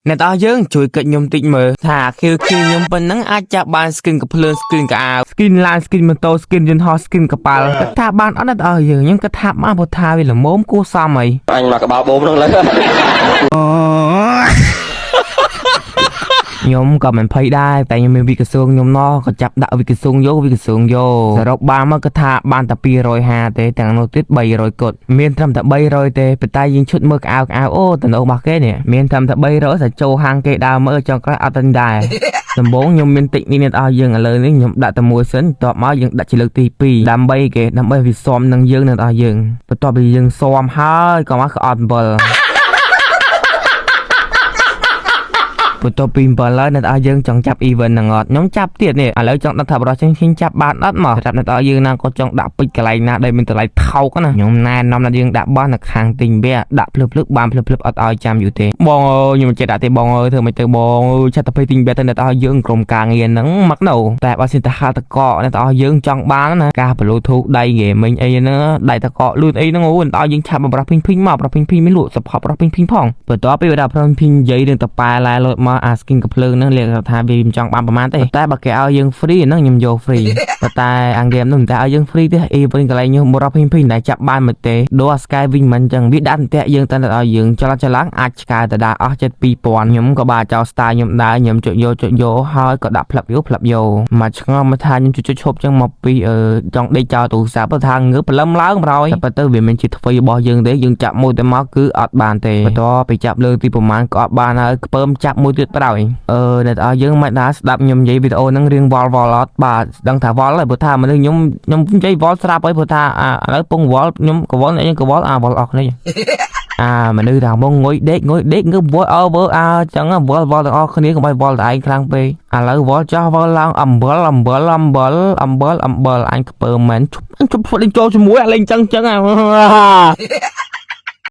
អ្នកនរយើងជួយកិច្ចខ្ញុំតិចមើលថាខៀវខ្ញុំប៉ុណ្ណឹងអាចចាប់បាន skin កភ្លើង skin កអាវ skin ឡាន skin ម៉ូតូ skin យន្តហោះ skin កប៉ាល់គាត់ថាបានអត់អ្នកនរយើងខ្ញុំគាត់ថាបានព្រោះថាវាល្មមគួរសមអីអញមកក្បាលបូមហ្នឹងលើខ្ញុំក៏មិនភ័យដែរតែខ្ញុំមានវិកសួងខ្ញុំណោះក៏ចាប់ដាក់វិកសួងយកសរុបបានមកគាត់ថាបានតែ250ទេទាំងនោះទៀត300គត់មានត្រឹមតែ300ទេប៉ុន្តែយើងឈុតមើលកៅអូទៅនៅរបស់គេនេះមានត្រឹមតែ300តែចូលហាងគេដើរមើលចង់ក្រោយអត់ទិញដែរដំបូងខ្ញុំមានតិចនេះអស់យើងឥឡូវនេះខ្ញុំដាក់តែមួយសិនតបមកយើងដាក់ជាលើកទី2ដើម្បីវាស៊ាំនឹងយើងនៅអស់យើងបន្ទាប់ពីយើងស៊ាំហើយក៏មកអត់អំបិលបន្ទាប់ពី7ហើយអ្នកនរយើងចង់ចាប់ event ហ្នឹងអត់ខ្ញុំចាប់ទៀតនេះឥឡូវចង់ដាក់ថាបរិសុទ្ធខ្ញុំចាប់បានអត់មកសម្រាប់អ្នកនរយើងណាក៏ចង់ដាក់ពេជ្រកន្លែងណាដែលមានតម្លៃថោកណាខ្ញុំណែនាំអ្នកយើងដាក់បោះនៅខាងទិញវាដាក់ភ្លឹបបានភ្លឹបអត់ឲ្យចាំយូរទេបងអើយខ្ញុំចេះដាក់ទេបងអើយធ្វើមិនទៅបងអើយឆាត់ទៅទិញវាទៅអ្នកនរយើងក្រុមការងារហ្នឹងមកនៅតែបើសិនតែហាតកអ្នកនរយើងចង់បានណាការបលូធូដៃ gaming អីហ្នឹងដៃតកលូតអីហ្នឹងអូអ្នកនរយើងឆាប់បរោះភីងមកបរោះភីងមានលក់សភ័បបរោះភីងផងបន្ទាប់ពីដាក់ភីងនិយាយរឿងតប៉ែឡែលមកអា skin កំភ្លើងហ្នឹងលេខថាវាមិនចង់បានប្រហែលទេតែបើគេឲ្យយើង free ហ្នឹងខ្ញុំយក free ប៉ុន្តែអាហ្គេមហ្នឹងមិនតែឲ្យយើង free ទេអីវិញកន្លែងខ្ញុំបរោះភីងដែលចាប់បានមកទេដូរអា Sky វិញមិនចឹងវាដាក់តែយើងតែឲ្យយើងចលឡើងអាចឆ្កែទៅដាក់អស់ចិត្ត2000ខ្ញុំក៏បានចោល style ខ្ញុំដែរខ្ញុំចុចយកហើយក៏ដាក់ផ្លាប់យកមកឆ្ងល់មកថាខ្ញុំចុចឈប់ចឹងមកពីចង់ដេកចោលទូរស័ព្ទថាងើបព្រលឹមឡើងប្រហើយតែប៉ុន្តែវាមិនជាថ្មីរបស់យើងទេយើងចាប់មួយតែមកគឺអត់បានទេបន្ទាប់ពីចាប់លើទីប្រមាណក៏អត់បានហើយខ្ពើមចាប់មួយទៀតប្រហើយអ្នកនរយើងមិនដែរស្ដាប់ខ្ញុំនិយាយវីដេអូហ្នឹងរៀងវល់អត់បាទដឹងថាវល់ហើយព្រោះថាមនុស្សខ្ញុំនិយាយវល់ស្រាប់ហើយព្រោះថាឥឡូវពងវល់ខ្ញុំកវល់អ្នកយើងកវល់វល់អស់គ្នាមនុស្សថាមកងុយដេកងើបវល់វើចឹងវល់ទាំងអស់គ្នាកុំឲ្យវល់តែឯងខ្លាំងពេកឥឡូវវល់ចោះវល់ឡើងអំបិលអញខ្ពើមែនជប់ចូលជាមួយលេងចឹង